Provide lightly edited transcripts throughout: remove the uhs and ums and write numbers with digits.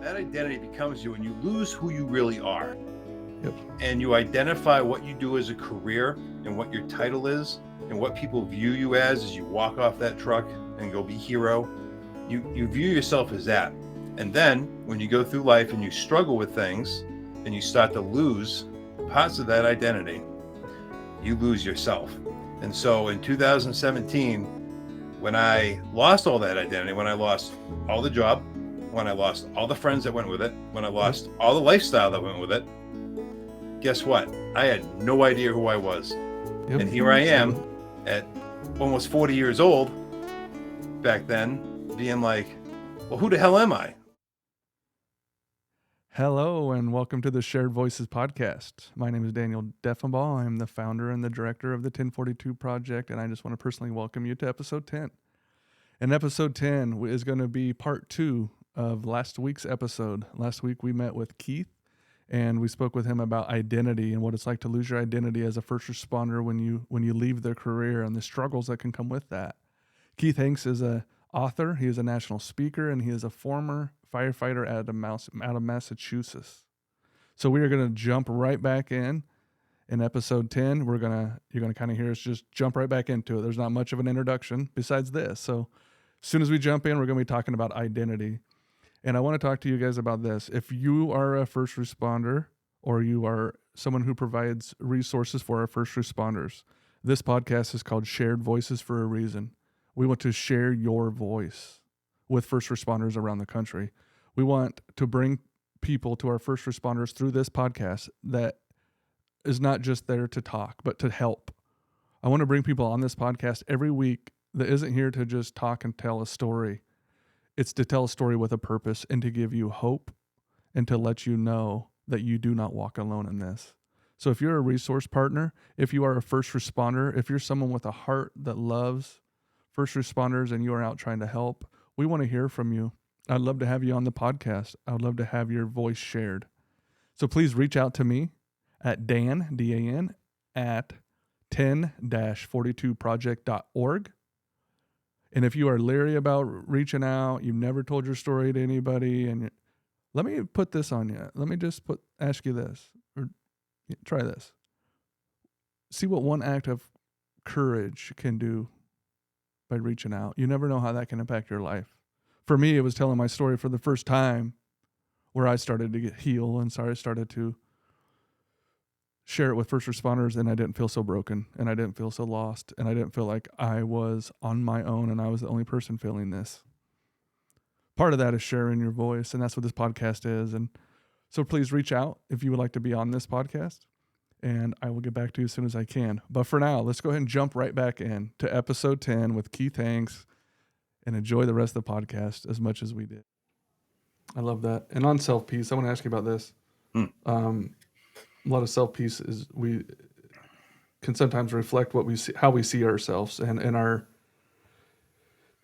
that identity becomes you and you lose who you really are. Yep. And you identify what you do as a career and what your title is and what people view you as you walk off that truck and go be hero. You view yourself as that. And then when you go through life and you struggle with things and you start to lose parts of that identity, you lose yourself. And so in 2017, when I lost all that identity, when I lost all the job, when I lost all the friends that went with it, when I lost all the lifestyle that went with it, guess what? I had no idea who I was. Yep. And here I am at almost 40 years old back then, being like, well, who the hell am I? Hello and welcome to the Shared Voices podcast. My name is Daniel Deffenbaugh. I'm the founder and the director of the 1042 Project, and I just want to personally welcome you to episode 10. And episode 10 is going to be part 2 of last week's episode. Last week we met with Keith, and we spoke with him about identity and what it's like to lose your identity as a first responder when you leave their career and the struggles that can come with that. Keith Hanks is an author, he is a national speaker, and he is a former firefighter out of Massachusetts. So we are going to jump right back in episode 10. You're going to kind of hear us just jump right back into it. There's not much of an introduction besides this. So as soon as we jump in, we're going to be talking about identity. And I want to talk to you guys about this. If you are a first responder or you are someone who provides resources for our first responders, this podcast is called Shared Voices for a reason. We want to share your voice with first responders around the country. We want to bring people to our first responders through this podcast that is not just there to talk, but to help. I want to bring people on this podcast every week that isn't here to just talk and tell a story. It's to tell a story with a purpose and to give you hope and to let you know that you do not walk alone in this. So if you're a resource partner, if you are a first responder, if you're someone with a heart that loves first responders and you are out trying to help, we want to hear from you. I'd love to have you on the podcast. I would love to have your voice shared. So please reach out to me at Dan, D-A-N, at 10-42project.org. And if you are leery about reaching out, you've never told your story to anybody, and let me put this on you. Let me just ask you this, or try this. See what one act of courage can do by reaching out. You never know how that can impact your life. For me, it was telling my story for the first time where I started to get healed, and so I started to share it with first responders, and I didn't feel so broken, and I didn't feel so lost, and I didn't feel like I was on my own and I was the only person feeling this. Part of that is sharing your voice, and that's what this podcast is. And so please reach out if you would like to be on this podcast, and I will get back to you as soon as I can. But for now, let's go ahead and jump right back in to episode 10 with Keith Hanks and enjoy the rest of the podcast as much as we did. I love that. And on self-peace, I want to ask you about this. A lot of self-peace we can sometimes reflect what we see, how we see ourselves and in our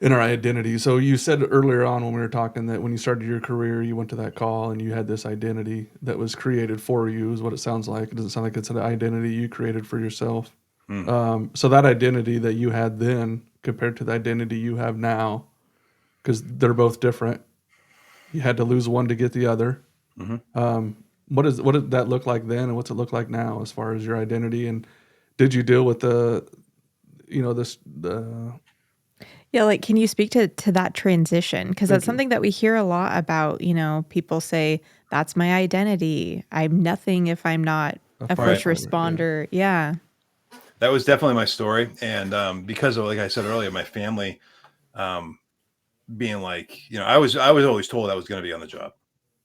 identity. So you said earlier on when we were talking that when you started your career, you went to that call and you had this identity that was created for you, is what it sounds like. It doesn't sound like it's an identity you created for yourself. So that identity that you had then compared to the identity you have now, because they're both different, you had to lose one to get the other. What did that look like then, and what's it look like now as far as your identity? And did you deal with can you speak to that transition? Because that's something that we hear a lot about. People say, that's my identity. I'm nothing if I'm not a first responder. Yeah. That was definitely my story. And because of, like I said earlier, my family being like, I was always told I was going to be on the job.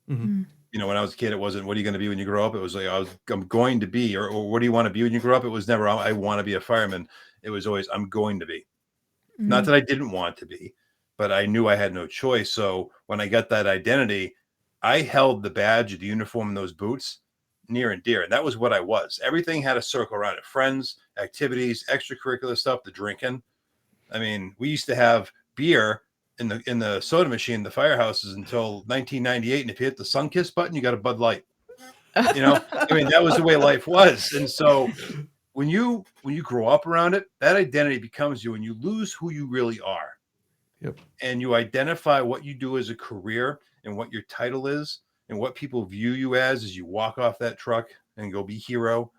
Mm-hmm. When I was a kid, it wasn't, what are you going to be when you grow up? It was like, I'm going to be, or what do you want to be when you grow up? It was never, I want to be a fireman. It was always, I'm going to be. Mm-hmm. Not that I didn't want to be, but I knew I had no choice. So when I got that identity, I held the badge, the uniform, and those boots near and dear. And that was what I was. Everything had a circle around it. Friends, activities, extracurricular stuff, the drinking. I mean, we used to have beer in the soda machine, the firehouses, until 1998. And if you hit the Sunkist button, you got a Bud Light. I mean, that was the way life was. And so when you grow up around it, that identity becomes you, and you lose who you really are. Yep. And you identify what you do as a career and what your title is and what people view you as you walk off that truck and go be hero.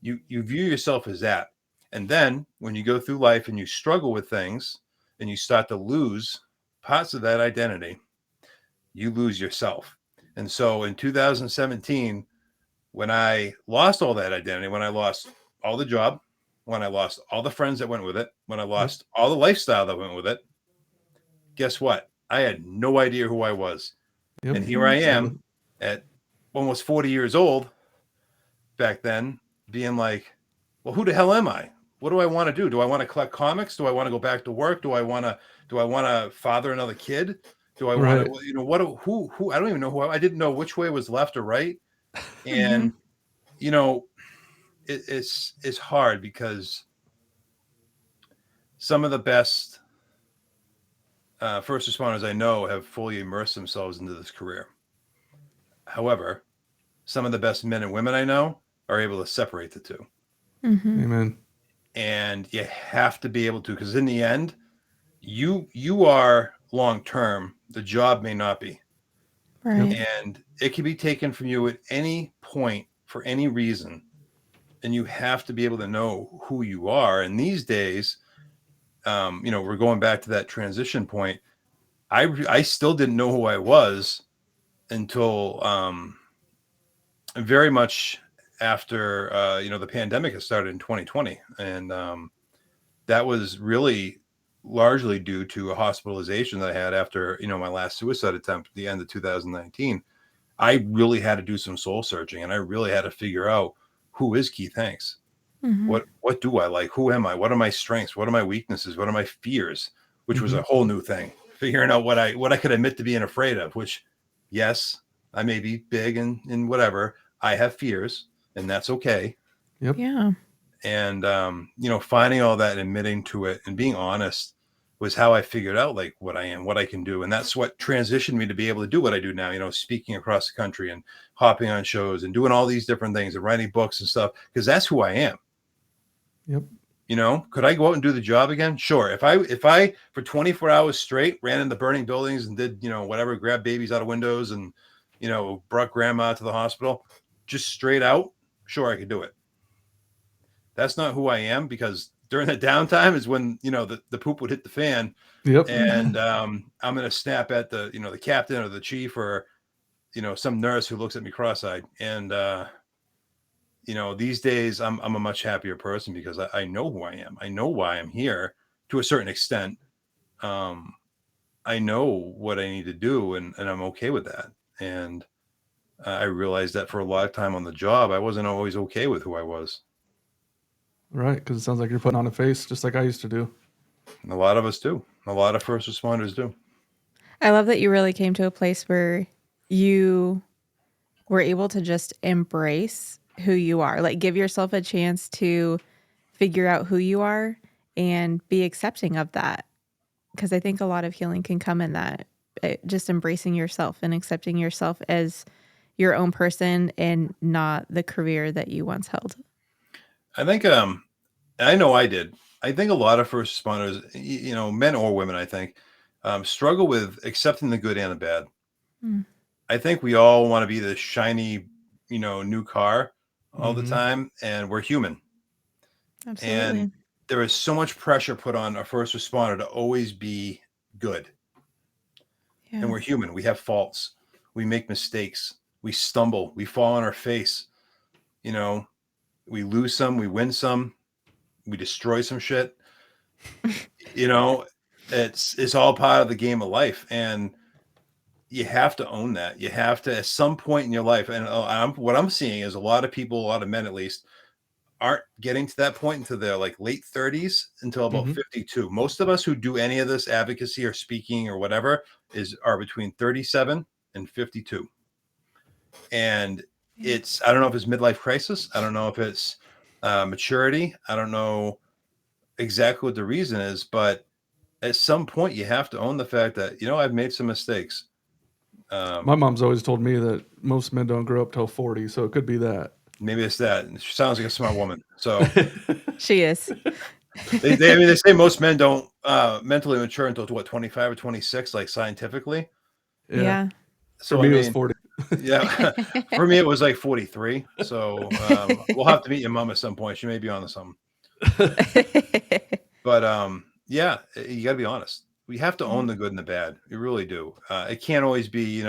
You view yourself as that. And then when you go through life and you struggle with things and you start to lose parts of that identity, you lose yourself. And so in 2017, when I lost all that identity, when I lost all the job, when I lost all the friends that went with it, when I lost all the lifestyle that went with it, guess what? I had no idea who I was. Yep. And here I am at almost 40 years old back then, being like, well, who the hell am I? What do I want to do? Do I want to collect comics? Do I want to go back to work? Do I want to father another kid? Do I want to, who, I don't even know who I didn't know which way was left or right. And, it's hard because some of the best first responders I know have fully immersed themselves into this career. However, some of the best men and women I know are able to separate the two. Amen. And you have to be able to, because in the end, you are long term. The job may not be. Right. And it can be taken from you at any point for any reason. And you have to be able to know who you are. And these days, we're going back to that transition point. I still didn't know who I was until very much after the pandemic has started in 2020, and that was really largely due to a hospitalization that I had after my last suicide attempt at the end of 2019. I really had to do some soul searching, and I really had to figure out who is Keith Hanks. What do I like? Who am I? What are my strengths? What are my weaknesses? What are my fears? Which was a whole new thing. Figuring out what I could admit to being afraid of, which, yes, I may be big and whatever. I have fears, and that's okay. Yep. Yeah. And finding all that and admitting to it and being honest was how I figured out like what I am, what I can do. And that's what transitioned me to be able to do what I do now, speaking across the country and hopping on shows and doing all these different things and writing books and stuff, because that's who I am. Yep. Could I go out and do the job again? Sure. If I for 24 hours straight ran into burning buildings and did, whatever, grabbed babies out of windows and, brought grandma to the hospital, just straight out, sure, I could do it. That's not who I am, because during the downtime is when, the poop would hit the fan. Yep. And I'm going to snap at the, the captain or the chief or, some nurse who looks at me cross-eyed. And, these days I'm a much happier person because I know who I am. I know why I'm here to a certain extent. I know what I need to do, and I'm okay with that. And I realized that for a lot of time on the job, I wasn't always okay with who I was. Right, because it sounds like you're putting on a face just like I used to do. And a lot of us do. A lot of first responders do. I love that you really came to a place where you were able to just embrace who you are. Like, give yourself a chance to figure out who you are and be accepting of that. Because I think a lot of healing can come in that, just embracing yourself and accepting yourself as your own person and not the career that you once held. I think, I know I did. I think a lot of first responders, men or women, I think, struggle with accepting the good and the bad. I think we all want to be the shiny, new car all the time, and we're human. Absolutely. And there is so much pressure put on a first responder to always be good. Yeah. And we're human. We have faults. We make mistakes. We stumble. We fall on our face. We lose some. We win some. We destroy some shit. It's all part of the game of life. And you have to own that. You have to, at some point in your life, and what I'm seeing is a lot of people, a lot of men at least, aren't getting to that point until their like late 30s until about 52. Most of us who do any of this advocacy or speaking or whatever are between 37 and 52. And I don't know if it's midlife crisis. I don't know if it's maturity. I don't know exactly what the reason is, but at some point you have to own the fact that, I've made some mistakes. My mom's always told me that most men don't grow up till 40, so it could be that. Maybe it's that. She sounds like a smart woman. So she is. they say most men don't mentally mature until 25 or 26, like scientifically. Yeah. So, For me, it was 40. yeah, for me, it was like 43. So we'll have to meet your mom at some point. She may be on to something. But yeah, you got to be honest. We have to own the good and the bad. You really do. It can't always be,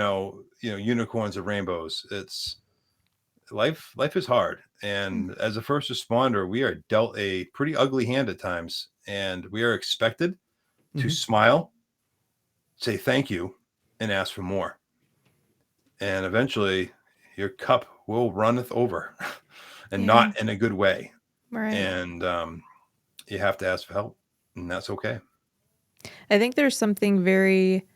unicorns and rainbows. It's life. Life is hard. And as a first responder, we are dealt a pretty ugly hand at times, and we are expected to smile, say thank you, and ask for more. And eventually your cup will runneth over and not in a good way. Right. And you have to ask for help, and that's okay. I think there's something very,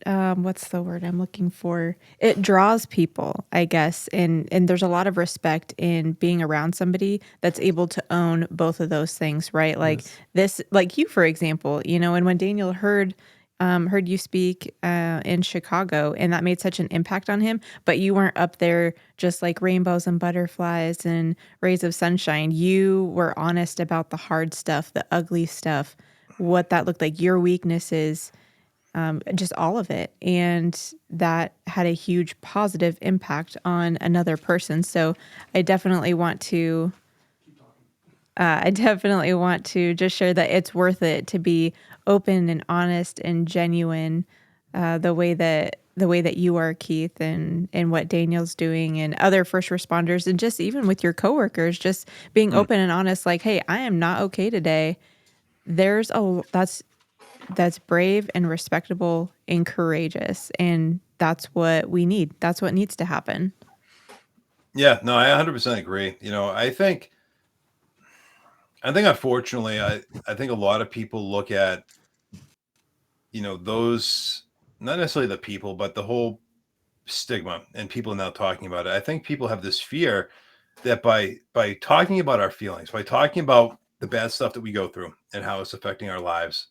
what's the word I'm looking for? It draws people, I guess. And there's a lot of respect in being around somebody that's able to own both of those things, right? Like this, like you, for example, and when Daniel heard you speak in Chicago, and that made such an impact on him, but you weren't up there just like rainbows and butterflies and rays of sunshine. You were honest about the hard stuff, the ugly stuff, what that looked like, your weaknesses, just all of it. And that had a huge positive impact on another person. So I definitely want to just share that it's worth it to be open and honest and genuine, the way that you are, Keith, and what Daniel's doing, and other first responders, and just even with your coworkers, just being open and honest. Like, hey, I am not okay today. That's brave and respectable and courageous, and that's what we need. That's what needs to happen. Yeah, no, I 100% agree. I think unfortunately, I think a lot of people look at, those, not necessarily the people, but the whole stigma and people now talking about it. I think people have this fear that by talking about our feelings, by talking about the bad stuff that we go through and how it's affecting our lives,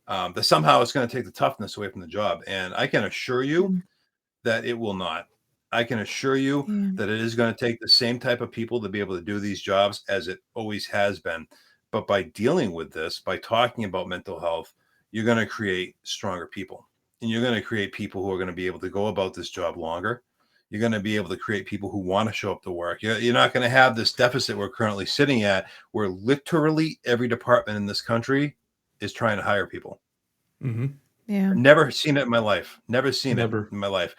that somehow it's going to take the toughness away from the job. And I can assure you that it will not. I can assure you that it is going to take the same type of people to be able to do these jobs as it always has been. But by dealing with this, by talking about mental health, you're going to create stronger people. And you're going to create people who are going to be able to go about this job longer. You're going to be able to create people who want to show up to work. You're not going to have this deficit we're currently sitting at, where literally every department in this country is trying to hire people. Yeah. Never seen it in my life. Never seen it in my life.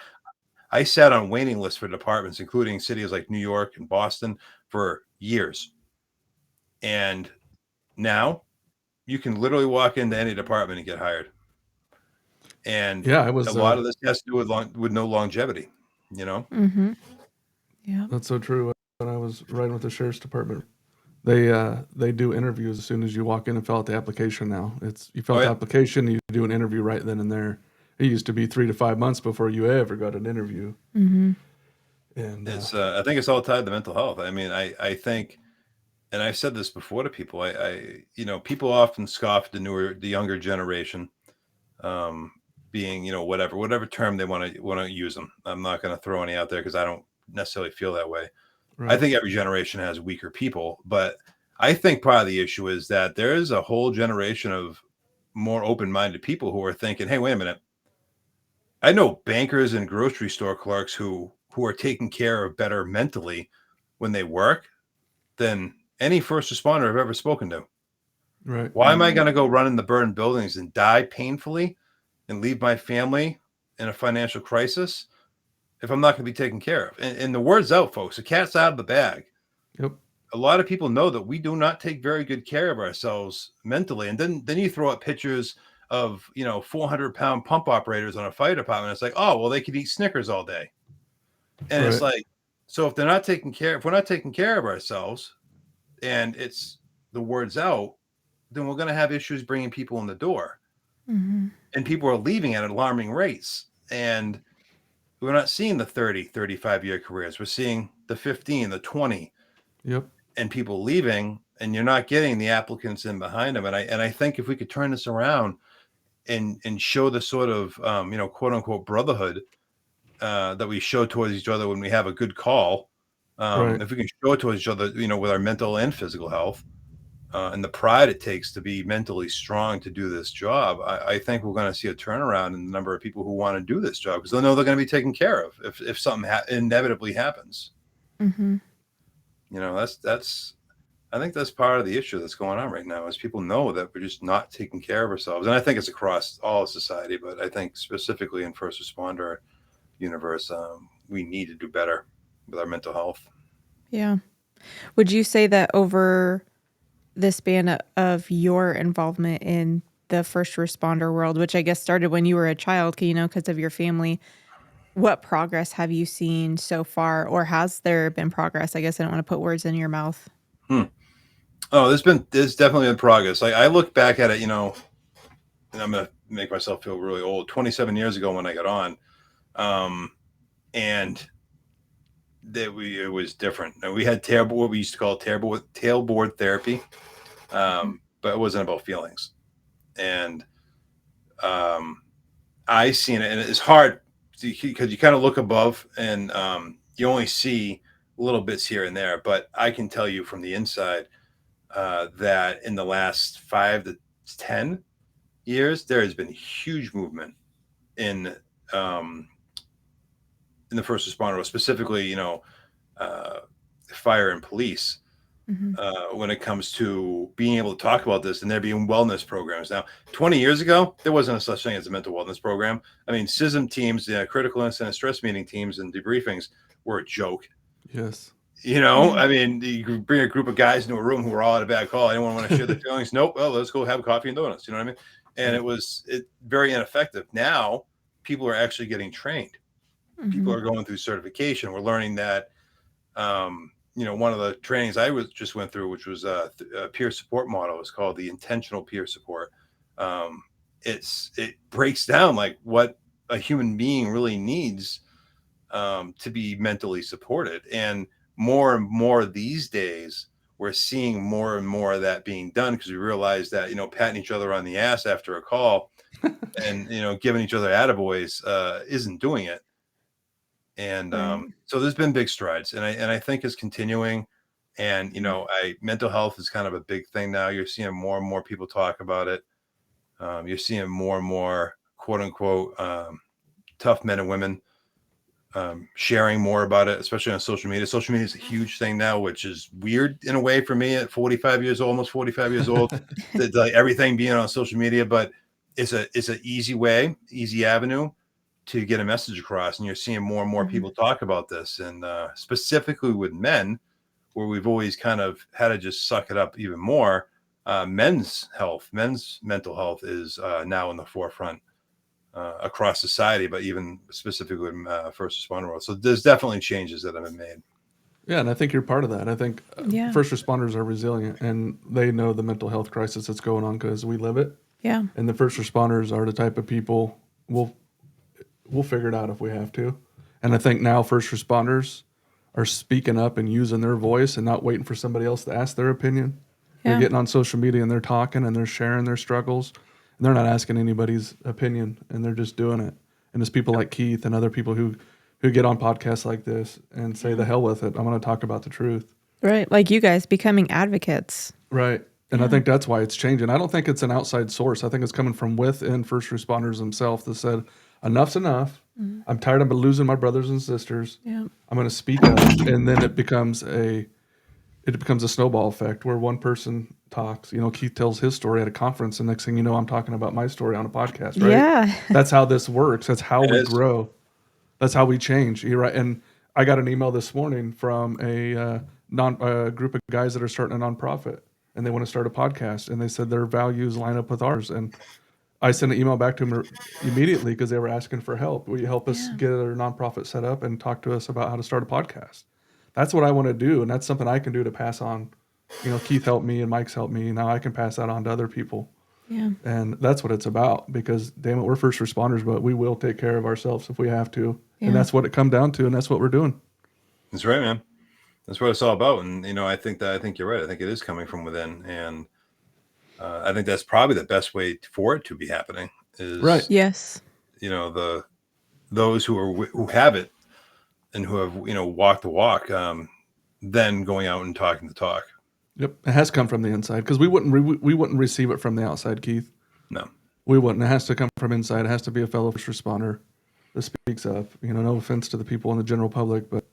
I sat on waiting lists for departments, including cities like New York and Boston, for years. And now you can literally walk into any department and get hired. And I was a lot of this has to do with no longevity, Yeah. That's so true. When I was riding with the sheriff's department, they do interviews as soon as you walk in and fill out the application now. You fill out the application, you do an interview right then and there. It used to be 3 to 5 months before you ever got an interview. Mm-hmm. And I think it's all tied to mental health. I mean, I think, and I've said this before to people, people often scoff the younger generation, being, whatever term they want to use them. I'm not going to throw any out there because I don't necessarily feel that way. Right. I think every generation has weaker people, but I think part of the issue is that there is a whole generation of more open-minded people who are thinking, hey, wait a minute. I know bankers and grocery store clerks who are taken care of better mentally when they work than any first responder I've ever spoken to. Right. Why am I going to go run in the burned buildings and die painfully and leave my family in a financial crisis if I'm not going to be taken care of? And the word's out, folks. The cat's out of the bag. Yep. A lot of people know that we do not take very good care of ourselves mentally. And then you throw up pictures of 400-pound pump operators on a fire department. It's like, oh, well, they could eat Snickers all day. And It's like, so if we're not taking care of ourselves, and it's the word's out, then we're going to have issues bringing people in the door. Mm-hmm. And people are leaving at alarming rates. And we're not seeing the 30, 35-year careers. We're seeing the 15, the 20. Yep. And people leaving, and you're not getting the applicants in behind them. And I think if we could turn this around and show the sort of, quote unquote brotherhood that we show towards each other when we have a good call, if we can show it towards each other, with our mental and physical health, and the pride it takes to be mentally strong to do this job, I think we're going to see a turnaround in the number of people who want to do this job because they'll know they're going to be taken care of if something inevitably happens. Mm-hmm. That's I think that's part of the issue that's going on right now is people know that we're just not taking care of ourselves. And I think it's across all of society, but I think specifically in first responder universe, we need to do better with our mental health. Yeah. Would you say that over the span of your involvement in the first responder world, which I guess started when you were a child, because of your family, what progress have you seen so far, or has there been progress? I guess I don't want to put words in your mouth. Oh, there's definitely been progress. I look back at it, and I'm going to make myself feel really old. 27 years ago when I got on, and it was different. And we had what we used to call tailboard therapy, but it wasn't about feelings. And I seen it, and it's hard because you kind of look above and you only see little bits here and there. But I can tell you from the inside that in the last 5 to 10 years, there has been huge movement in the first responder, specifically, fire and police. When it comes to being able to talk about this and there being wellness programs. Now, 20 years ago, there wasn't a such thing as a mental wellness program. I mean, CISM teams, critical incident stress meeting teams and debriefings were a joke. Yes. I mean, you bring a group of guys into a room who are all at a bad call. Anyone want to share their feelings? Nope. Well, let's go have coffee and donuts. You know what I mean? And it was very ineffective. Now, people are actually getting trained. People are going through certification. We're learning that one of the trainings I just went through, which was a peer support model, is called the intentional peer support. It breaks down like what a human being really needs to be mentally supported. And more these days, we're seeing more and more of that being done because we realize that, patting each other on the ass after a call and, giving each other attaboys isn't doing it. And so there's been big strides, and I think it's continuing. And mental health is kind of a big thing now. You're seeing more and more people talk about it. You're seeing more and more quote unquote tough men and women sharing more about it, especially on social media. Social media is a huge thing now, which is weird in a way for me at 45 years old, almost 45 years old, like everything being on social media. But it's an easy avenue to get a message across, and you're seeing more and more people talk about this, and specifically with men, where we've always kind of had to just suck it up even more. Men's mental health is now in the forefront across society, but even specifically in first responder world. So there's definitely changes that have been made. Yeah, and I think you're part of that. I think first responders are resilient, and they know the mental health crisis that's going on because we live it. Yeah. And the first responders are the type of people we'll figure it out if we have to. And I think now first responders are speaking up and using their voice and not waiting for somebody else to ask their opinion. Yeah. They're getting on social media and they're talking and they're sharing their struggles. And they're not asking anybody's opinion, and they're just doing it. And it's people like Keith and other people who get on podcasts like this and say, the hell with it, I'm going to talk about the truth. Right, like you guys becoming advocates. Right. And I think that's why it's changing. I don't think it's an outside source. I think it's coming from within first responders themselves that said, enough's enough. I'm tired of losing my brothers and sisters. Yeah. I'm going to speak up. And then it becomes a snowball effect where one person talks. Keith tells his story at a conference, and next thing you know, I'm talking about my story on a podcast, right? Yeah. That's how this works. That's how we grow. That's how we change. You're right. And I got an email this morning from a group of guys that are starting a nonprofit, and they want to start a podcast, and they said their values line up with ours. And I sent an email back to them immediately because they were asking for help. Will you help us get our nonprofit set up and talk to us about how to start a podcast? That's what I want to do, and that's something I can do to pass on. Keith helped me and Mike's helped me. Now I can pass that on to other people. Yeah. And that's what it's about, because damn it, we're first responders, but we will take care of ourselves if we have to. Yeah. And that's what it comes down to, and that's what we're doing. That's right, man. That's what it's all about. And, I think you're right. I think it is coming from within. And I think that's probably the best way for it to be happening is, right. Yes. Those who have it and who have, walked the walk, then going out and talking the talk. Yep, it has come from the inside because we wouldn't receive it from the outside, Keith. No. We wouldn't. It has to come from inside. It has to be a fellow first responder that speaks up. No offense to the people in the general public, but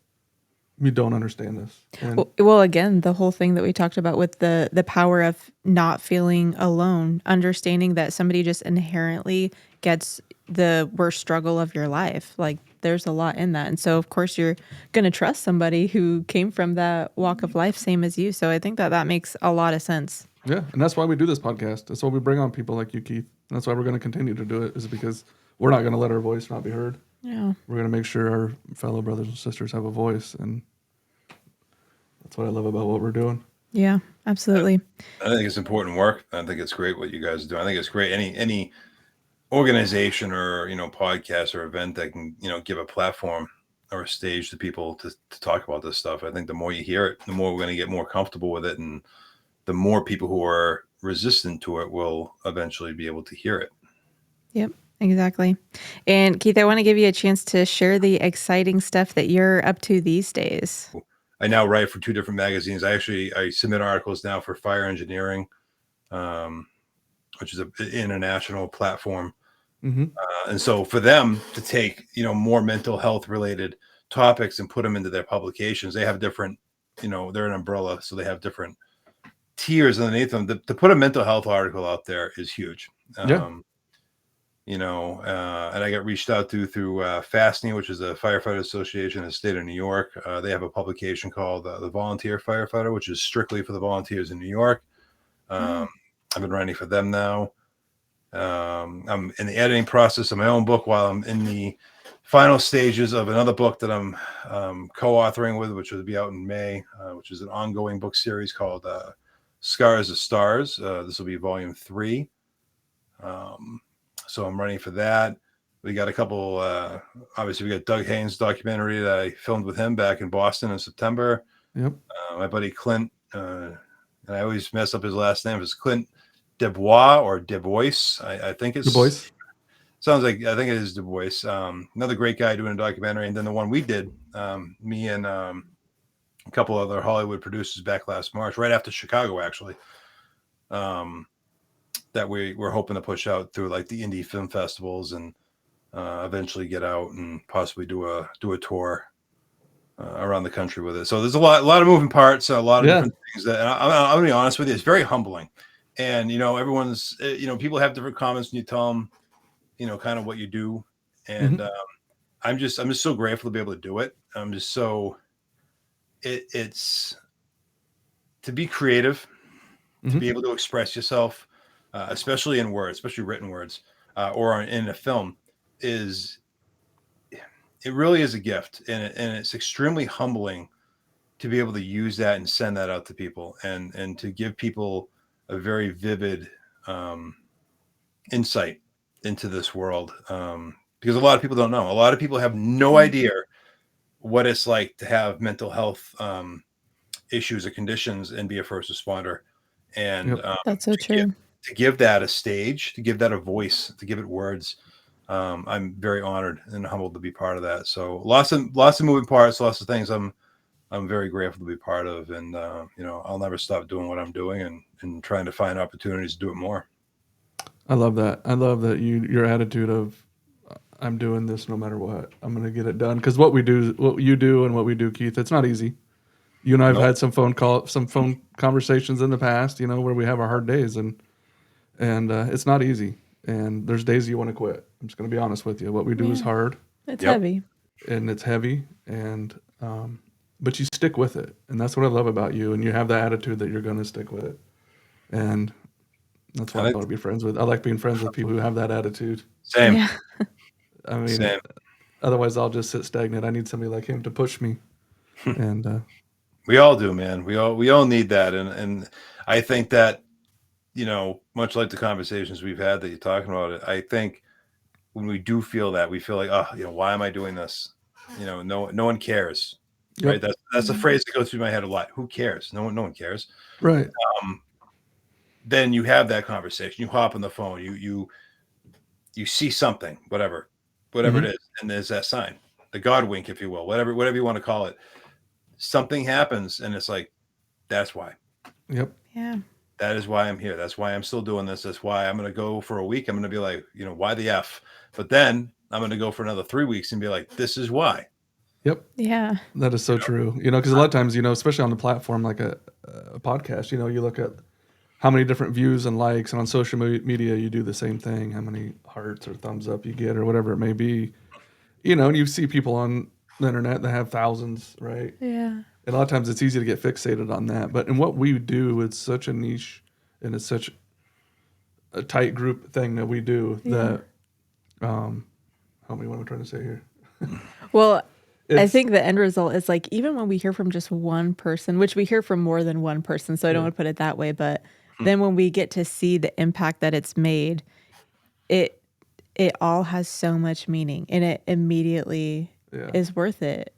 you don't understand this. And well, again, the whole thing that we talked about with the power of not feeling alone, understanding that somebody just inherently gets the worst struggle of your life. Like there's a lot in that. And so of course you're going to trust somebody who came from that walk of life, same as you. So I think that makes a lot of sense. yeah, and that's why we do this podcast. That's why we bring on people like you, Keith. And that's why we're going to continue to do it, is because we're not going to let our voice not be heard. Yeah. We're going to make sure our fellow brothers and sisters have a voice. And that's what I love about what we're doing. Yeah, absolutely. I think it's important work. I think it's great what you guys do. I think it's great. Any organization or podcast or event that can give a platform or a stage to people to talk about this stuff. I think the more you hear it, the more we're going to get more comfortable with it, and the more people who are resistant to it will eventually be able to hear it. Yep, exactly. And Keith, I want to give you a chance to share the exciting stuff that you're up to these days. I now write for 2 different magazines. I submit articles now for Fire Engineering, which is an international platform. Mm-hmm. And so for them to take, more mental health related topics and put them into their publications, they have different, they're an umbrella. So they have different tiers underneath them. To put a mental health article out there is huge. Yeah. And I got reached out to through FASTNY, which is a firefighter association in the state of New York. They have a publication called the Volunteer Firefighter, which is strictly for the volunteers in New York. I've been writing for them now. I'm in the editing process of my own book while I'm in the final stages of another book that I'm co-authoring with, which will be out in May, which is an ongoing book series called Scars of Stars. This will be volume 3. So I'm running for that. We got a couple, obviously we got Doug Haynes' documentary that I filmed with him back in Boston in September. Yep. My buddy Clint, and I always mess up his last name, is Clint Dubois or Dubois. I think it's Dubois. Sounds like, I think it is Dubois. Another great guy doing a documentary. And then the one we did, me and a couple other Hollywood producers back last March, right after Chicago, actually, that we're hoping to push out through like the indie film festivals and eventually get out and possibly do a tour around the country with it. So there's a lot of moving parts, a lot of different things that, and I'm gonna be honest with you, it's very humbling. And everyone's people have different comments when you tell them kind of what you do, and I'm just so grateful to be able to do it. I'm just so it's to be creative, to be able to express yourself, especially in words, especially written words, or in a film, it really is a gift, and it's extremely humbling to be able to use that and send that out to people, and to give people a very vivid insight into this world, because a lot of people don't know. A lot of people have no idea what it's like to have mental health issues or conditions and be a first responder. And that's so true. To give that a stage, to give that a voice, to give it words, I'm very honored and humbled to be part of that. So lots of moving parts, lots of things I'm very grateful to be part of, and I'll never stop doing what I'm doing and trying to find opportunities to do it more. I love that. I love that your attitude of I'm doing this no matter what. I'm going to get it done, because what you do and what we do, Keith, it's not easy. You and I have had some phone conversations in the past, where we have our hard days, and it's not easy. And there's days you want to quit. I'm just going to be honest with you. What we do is hard. It's heavy. And it's heavy, and but you stick with it, and that's what I love about you. And you have the attitude that you're going to stick with it, and that's what I want to be friends with. I like being friends with people who have that attitude. Same. Yeah. I mean, otherwise I'll just sit stagnant. I need somebody like him to push me, and we all do, man. We all need that, and I think that much like the conversations we've had that you're talking about it, I think when we do feel that, we feel like, why am I doing this? No one cares, right? That's a phrase that goes through my head a lot. Who cares? No one cares, right? Then you have that conversation. You hop on the phone. You see something, whatever it is, and there's that sign, the God wink, if you will, whatever you want to call it. Something happens, and it's like, that's why. Yep. Yeah. That is why I'm here. That's why I'm still doing this. That's why I'm going to go for a week. I'm going to be like, why the F? But then I'm going to go for another 3 weeks and be like, this is why. Yep. Yeah. That is so true. Because a lot of times, especially on the platform like a podcast, you look at how many different views and likes, and on social media, you do the same thing. How many hearts or thumbs up you get, or whatever it may be. And you see people on the internet that have thousands, right? Yeah. And a lot of times it's easy to get fixated on that. But in what we do, it's such a niche and it's such a tight group thing that we do that, help me, what am I trying to say here? Well, I It's, think the end result is like, even when we hear from just one person, which we hear from more than one person, so I don't want to put it that way, but then when we get to see the impact that it's made, it all has so much meaning, and it immediately is worth it.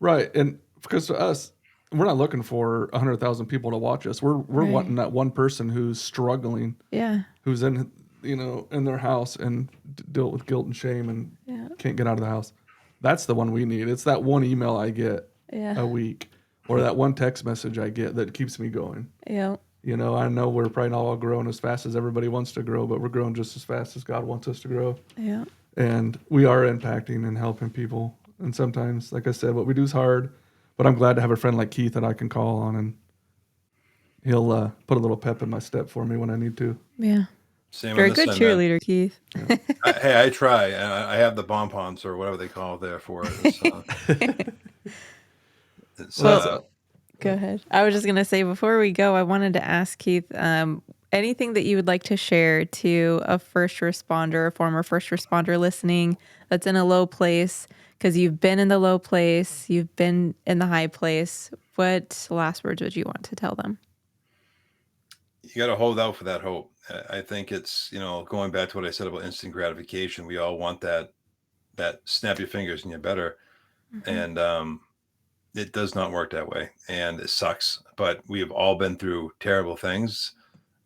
right. And because to us, we're not looking for 100,000 people to watch us. We're Right. wanting that one person who's struggling, Yeah. who's in their house and deal with guilt and shame and can't get out of the house. That's the one we need. It's that one email I get a week, or that one text message I get that keeps me going. Yeah. I know we're probably not all growing as fast as everybody wants to grow, but we're growing just as fast as God wants us to grow. Yeah. And we are impacting and helping people. And sometimes, like I said, what we do is hard, but I'm glad to have a friend like Keith that I can call on, and he'll put a little pep in my step for me when I need to. Yeah. Same Very on this good end, man. cheerleader, Keith. Hey, I try. I have the bonbons or whatever they call it there for it. Go ahead. I was just going to say, before we go, I wanted to ask Keith, anything that you would like to share to a first responder, a former first responder listening that's in a low place, because you've been in the low place, you've been in the high place. What last words would you want to tell them? You got to hold out for that hope. I think it's, going back to what I said about instant gratification. We all want that snap your fingers and you're better. And it does not work that way. And it sucks. But we have all been through terrible things.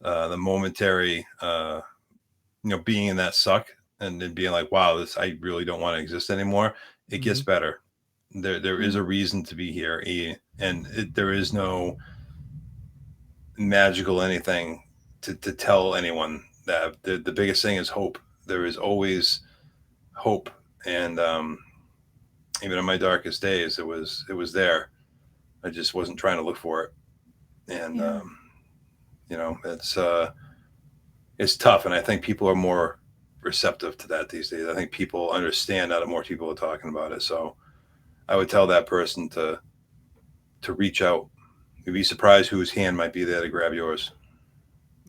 The momentary, being in that suck and then being like, wow, I really don't want to exist anymore. It gets better. There is a reason to be here. And there is no magical anything to tell anyone that the biggest thing is hope. There is always hope. And even in my darkest days, it was there. I just wasn't trying to look for it. And, it's tough. And I think people are more receptive to that these days. I think people understand now that more people are talking about it. So I would tell that person to reach out. You'd be surprised whose hand might be there to grab yours.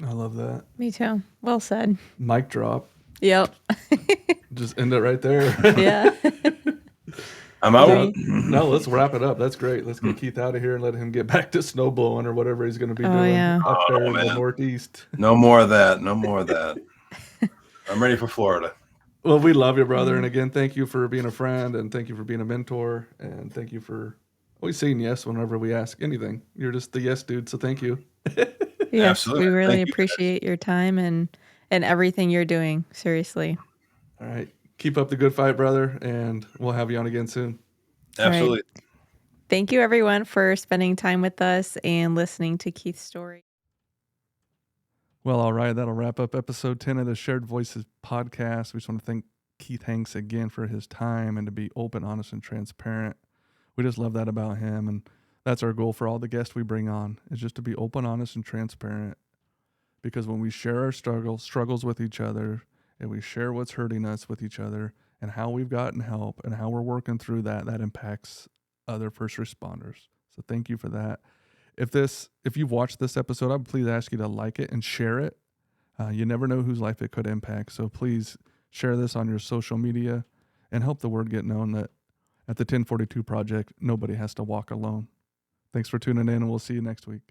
I love that. Me too. Well said. Mic drop. Yep. Just end it right there. Yeah. I'm out. No, let's wrap it up. That's great. Let's get Keith out of here and let him get back to snow blowing or whatever he's going to be doing up there in the Northeast. No more of that. No more of that. I'm ready for Florida. Well, we love you, brother. And again, thank you for being a friend, and thank you for being a mentor, and thank you for always saying yes whenever we ask anything. You're just the yes dude, so thank you. Yes, Absolutely. we really Thank you, appreciate your time and everything you're doing. Seriously. All right. Keep up the good fight, brother, and we'll have you on again soon. Absolutely. Right. Thank you, everyone, for spending time with us and listening to Keith's story. Well, all right. That'll wrap up episode 10 of the Shared Voices podcast. We just want to thank Keith Hanks again for his time and to be open, honest, and transparent. We just love that about him. And that's our goal for all the guests we bring on, is just to be open, honest, and transparent. Because when we share our struggles with each other, and we share what's hurting us with each other and how we've gotten help and how we're working through that impacts other first responders. So thank you for that. If you've watched this episode, I would please ask you to like it and share it. You never know whose life it could impact. So please share this on your social media and help the word get known that at the 1042 Project, nobody has to walk alone. Thanks for tuning in, and we'll see you next week.